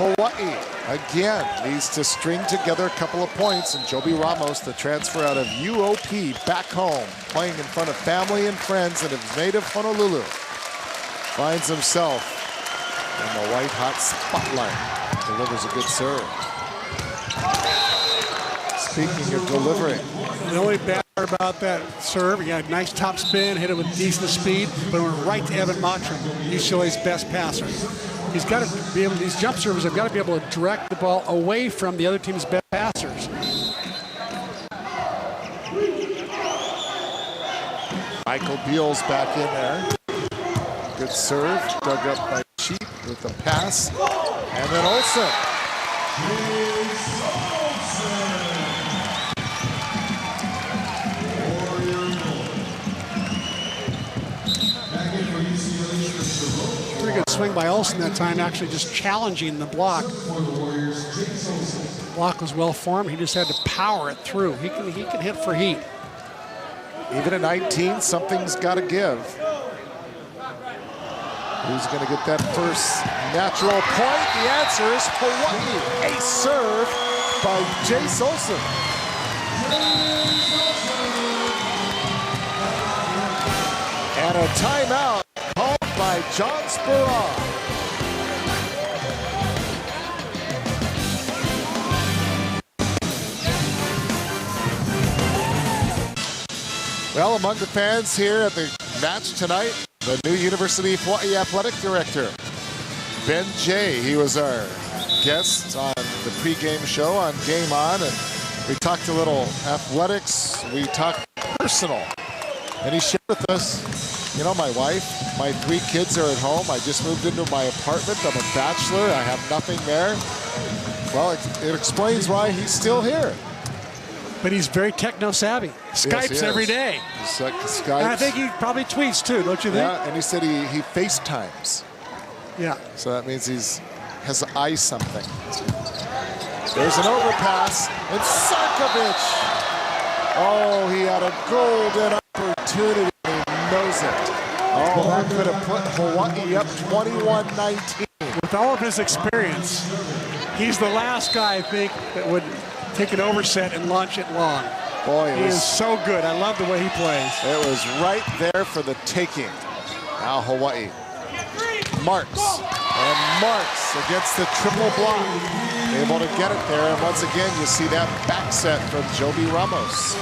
Hawaii again needs to string together a couple of points, and Joby Ramos, the transfer out of UOP, back home, playing in front of family and friends in his native Honolulu, finds himself in the white-hot spotlight. Delivers a good serve. Speaking of delivering, the only bad part about that serve, he had a nice top spin, hit it with decent speed, but it went right to Evan Mottram, UCLA's best passer. He's got to be able, these jump servers have got to be able to direct the ball away from the other team's best passers. Michael Beals back in there. Good serve, dug up by Cheap with the pass. And then Olsen. Pretty good swing by Olsen that time, actually just challenging the block. The block was well formed. He just had to power it through. He can hit for heat. Even at 19, something's got to give. Who's going to get that first natural point? The answer is Hawaii. A serve by Jace Olsen. And a timeout called by John Spurall. Well, among the fans here at the match tonight, the new University of Hawaii Athletic Director, Ben Jay. He was our guest on the pregame show on Game On, and we talked a little athletics, we talked personal. And he shared with us, you know, my wife, my 3 kids are at home. I just moved into my apartment. I'm a bachelor. I have nothing there. Well, it explains why he's still here. But he's very techno-savvy. Skypes yes, every day. Skypes. And I think he probably tweets too, don't you think? Yeah, and he said he FaceTimes. Yeah. So that means has to eye something. There's an overpass, and Sarkovic. Oh, he had a golden opportunity, and he knows it. Oh, that could have put Hawaii up 21-19. With all of his experience, he's the last guy, I think, that would take an overset and launch it long. Boy, he is so good. I love the way he plays. It was right there for the taking. Now Hawaii. Marks. And Marks against the triple block. Able to get it there. And once again, you see that back set from Joby Ramos.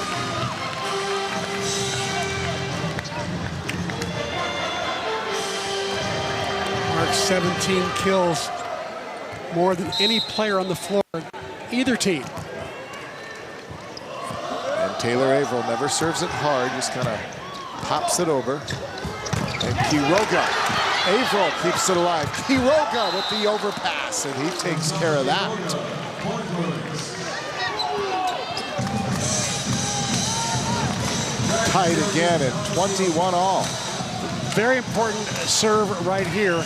Marks 17 kills. More than any player on the floor, either team. Taylor Averill never serves it hard, just kind of pops it over. And Quiroga. Averill keeps it alive. Quiroga with the overpass, and he takes care of that. Tied again at 21-all. Very important serve right here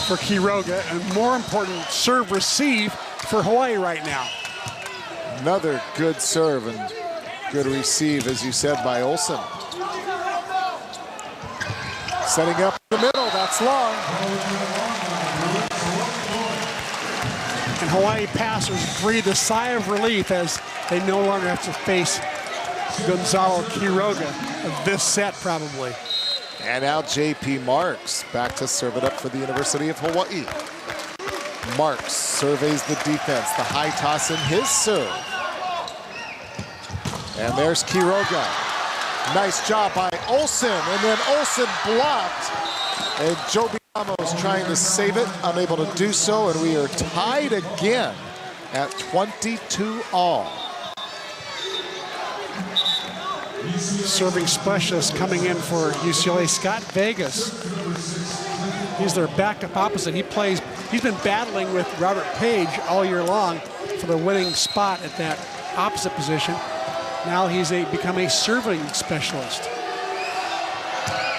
for Quiroga, and more important, serve receive for Hawaii right now. Another good serve and good receive, as you said, by Olsen. Setting up in the middle, that's long. And Hawaii passers breathe a sigh of relief as they no longer have to face Gonzalo Quiroga of this set, probably. And now J.P. Marks back to serve it up for the University of Hawaii. Marks surveys the defense, the high toss in his serve. And there's Quiroga. Nice job by Olsen, and then Olsen blocked. And Joby Ramos trying to save it, unable to do so, and we are tied again at 22-all. Serving specialist coming in for UCLA, Scott Vegas. He's their backup opposite. He's been battling with Robert Page all year long for the winning spot at that opposite position. Now he's become a serving specialist.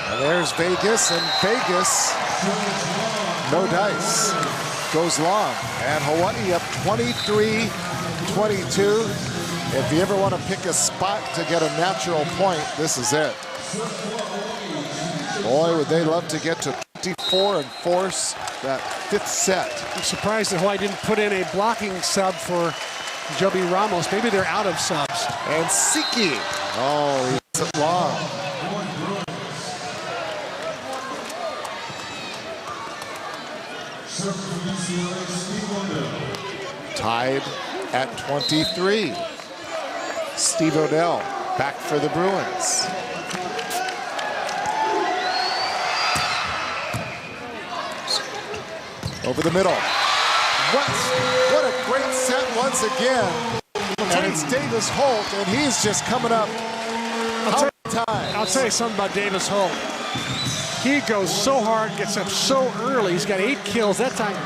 And there's Vegas, and Vegas, no dice, goes long. And Hawaii up 23-22. If you ever want to pick a spot to get a natural point, this is it. Boy, would they love to get to 24 and force that fifth set. I'm surprised that Hawaii didn't put in a blocking sub for Joby Ramos. Maybe they're out of subs. And Siki. Oh, he hits it long. Tied at 23. Steve Odell back for the Bruins. Over the middle. What a great set once again. And it's Davis Holt, and he's just coming up. I'll tell you something about Davis Holt. He goes so hard, gets up so early. He's got 8 kills. That time,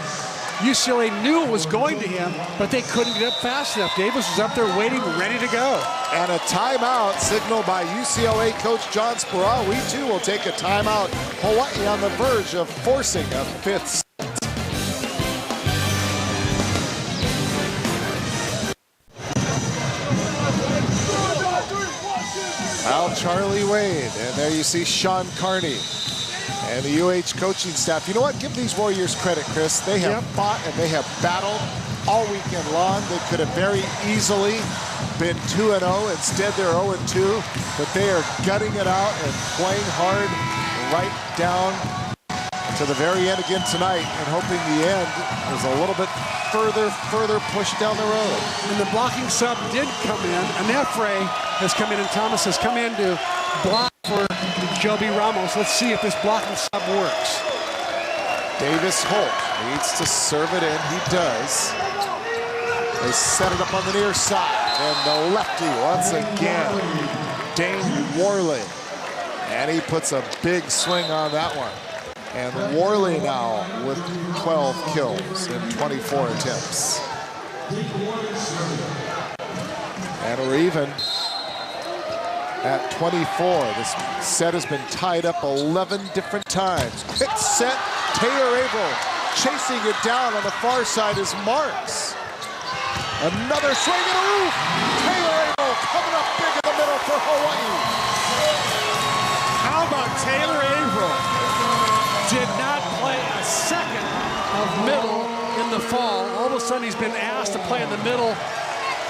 UCLA knew it was going to him, but they couldn't get up fast enough. Davis was up there waiting, ready to go. And a timeout signaled by UCLA coach John Spurall. We too will take a timeout. Hawaii on the verge of forcing a fifth set. Well, Charlie Wade, and there you see Sean Carney and the UH coaching staff. You know what? Give these Warriors credit, Chris. They have fought and they have battled all weekend long. They could have very easily been 2-0. Instead, they're 0-2. But they are gutting it out and playing hard right down to the very end again tonight, and hoping the end is a little bit further pushed down the road. And the blocking sub did come in. Anefre has come in, and Thomas has come in to block for Joby Ramos. Let's see if this blocking sub works. Davis Holt needs to serve it in. He does. They set it up on the near side, and the lefty once again, Dane Worley. And he puts a big swing on that one. And Worley now with 12 kills in 24 attempts. And we're even at 24. This set has been tied up 11 different times. Quick set, Taylor Averill chasing it down on the far side is Marks. Another swing and a roof. Taylor Averill coming up big in the middle for Hawaii. How about Taylor Averill? Did not play a second of middle in the fall. All of a sudden he's been asked to play in the middle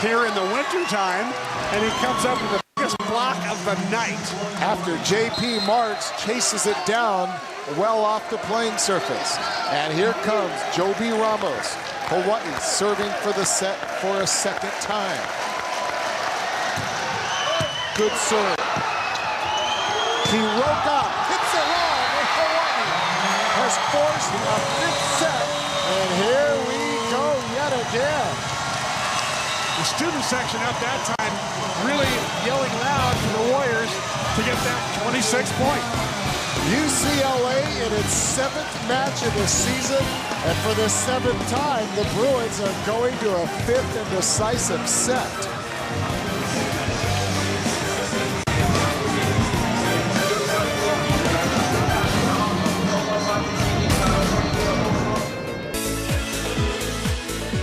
here in the winter time, and he comes up with the biggest block of the night. After J.P. Marks chases it down well off the playing surface. And here comes Joby Ramos. Hawaii serving for the set for a second time. Good serve. Hiroka hits it long, and Hawaii has forced a fifth set. And here we go yet again. The student section at that time really yelling loud for the Warriors to get that 26 point. UCLA in its 7th match of the season, and for the 7th time, the Bruins are going to a 5th and decisive set.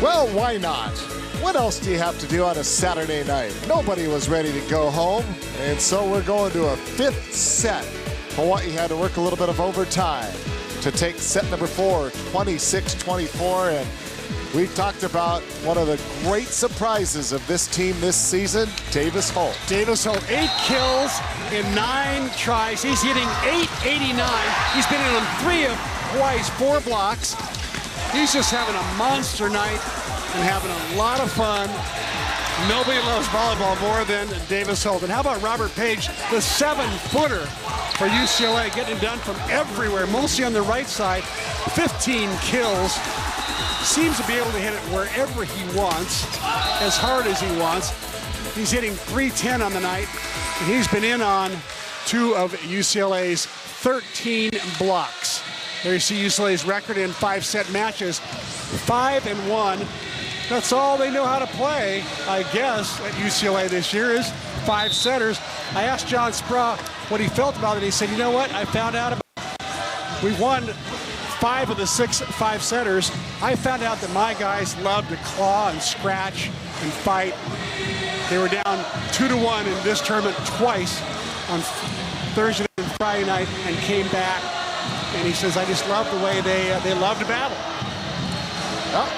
Well, why not? What else do you have to do on a Saturday night? Nobody was ready to go home, and so we're going to a 5th set. Hawaii had to work a little bit of overtime to take set number 4, 26-24, and we've talked about one of the great surprises of this team this season, Davis Holt. Davis Holt, 8 kills in 9 tries. He's hitting .889. He's been in on 3 of Hawaii's 4 blocks. He's just having a monster night and having a lot of fun. Nobody loves volleyball more than Davis Holt. And how about Robert Page, the 7-footer for UCLA, getting it done from everywhere, mostly on the right side. 15 kills. Seems to be able to hit it wherever he wants, as hard as he wants. He's hitting .310 on the night, and he's been in on 2 of UCLA's 13 blocks. There you see UCLA's record in 5-set matches, 5-1. That's all they know how to play, I guess, at UCLA this year is 5-setters. I asked John Spurall what he felt about it. He said, you know what, I found out about it. We won 5 of the 6 5-setters. I found out that my guys love to claw and scratch and fight. They were down 2-1 in this tournament twice on Thursday and Friday night and came back And he says, I just love the way they love to battle. Well,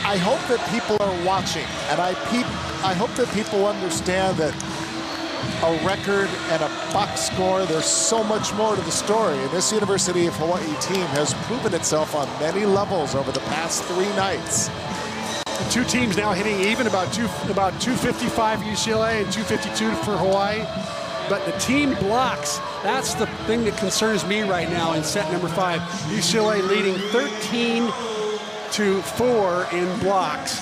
I hope that people are watching, and I hope that people understand that a record and a box score, there's so much more to the story. And this University of Hawaii team has proven itself on many levels over the past 3 nights. The two teams now hitting even, about 255 UCLA and 252 for Hawaii. But the team blocks, that's the thing that concerns me right now in set number 5. UCLA leading 13-4 in blocks.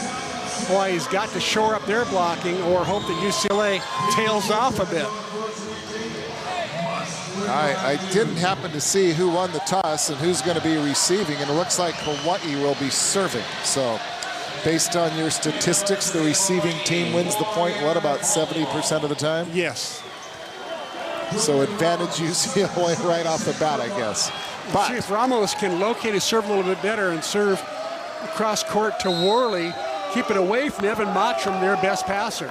Hawaii's got to shore up their blocking or hope that UCLA tails off a bit. I didn't happen to see who won the toss and who's going to be receiving, and it looks like Hawaii will be serving. So based on your statistics, the receiving team wins the point, what, about 70% of the time? Yes. So advantage UCLA right off the bat, I guess. But see if Ramos can locate his serve a little bit better and serve across court to Worley, keep it away from Evan Mottram, their best passer.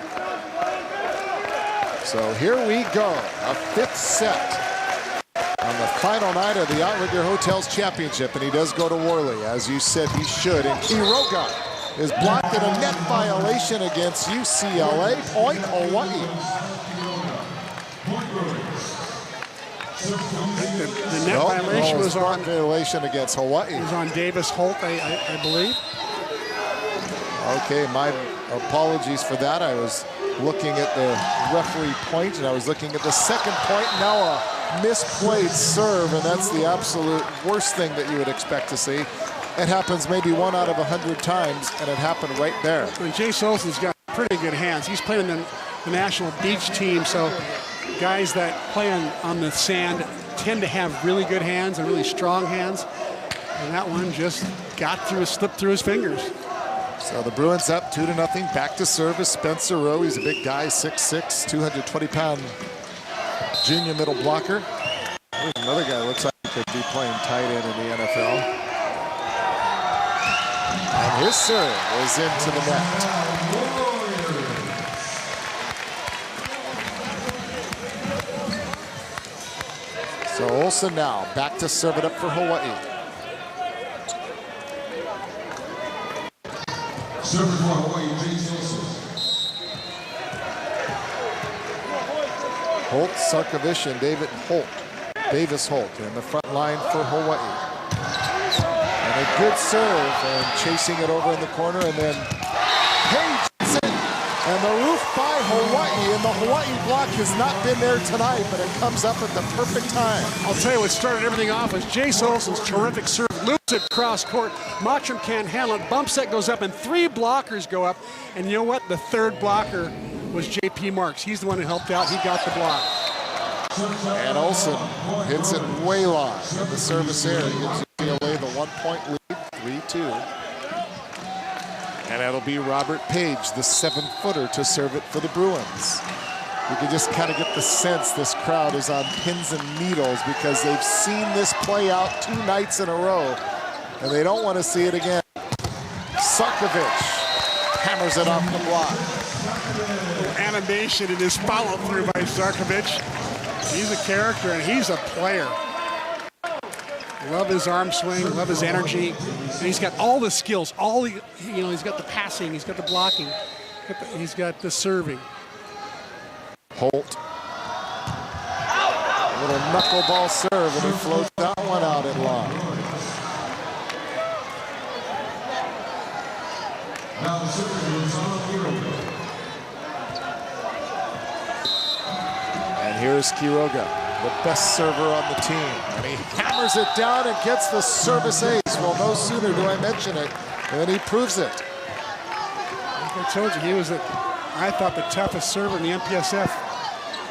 So here we go, a 5th set on the final night of the Outrigger Hotels Championship, and he does go to Worley, as you said he should. And Quiroga is blocked in a net violation against UCLA. Point Hawaii. The net violation was on violation against Hawaii. It was on Davis Holt, I believe. Okay, my apologies for that. I was looking at the referee point, and I was looking at the second point. Now a misplayed serve, and that's the absolute worst thing that you would expect to see. It happens maybe 1 out of 100 times, and it happened right there. And Jace Olsen's got pretty good hands. He's playing in the national beach team, so guys that play on the sand tend to have really good hands and really strong hands. And that one just slipped through his fingers. So the Bruins up 2-0. Back to service, Spencer Rowe. He's a big guy, 6'6", 220-pound junior middle blocker. There's another guy that looks like he could be playing tight end in the NFL. And his serve is into the net. So Olsen now back to serve it up for Hawaii. Serving for Hawaii, Jace Olsen. Holt, Sarkovich, and Davis Holt in the front line for Hawaii. And a good serve, and chasing it over in the corner, and then Page hits it. And the roof by Hawaii, and the Hawaii block has not been there tonight, but it comes up at the perfect time. I'll tell you what started everything off was Jace Olsen's terrific serve. Loops it cross court. Mottram can't handle it. Bump set goes up, and 3 blockers go up. And you know what? The 3rd blocker was J.P. Marks. He's the one who helped out. He got the block. And Olsen hits it way long in the service area. Gives UCLA the 1-point lead, 3-2. And that'll be Robert Page, the 7-footer, to serve it for the Bruins. You can just kind of get the sense this crowd is on pins and needles because they've seen this play out 2 nights in a row, and they don't want to see it again. Sarkovich hammers it off the block. Animation in his follow-through by Sarkovich. He's a character, and he's a player. Love his arm swing, love his energy. And he's got all the skills, he's got the passing, he's got the blocking, he's got the serving. Holt. A little knuckleball serve, and he floats that one out in long. Now the server is on Quiroga. And here's Quiroga, the best server on the team. And he hammers it down and gets the service ace. Well, no sooner do I mention it than he proves it. Like I told you, he was, I thought, the toughest server in the MPSF.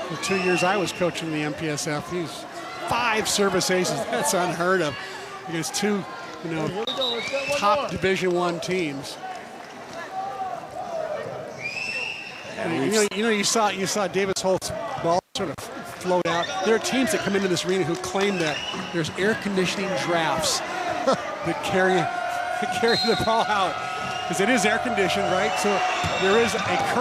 The 2 years I was coaching the MPSF, he's 5 service aces. That's unheard of against 2, top Division I teams. And you saw Davis Holt's ball sort of float out. There are teams that come into this arena who claim that there's air conditioning drafts that carry the ball out, because it is air conditioned, right? So there is a current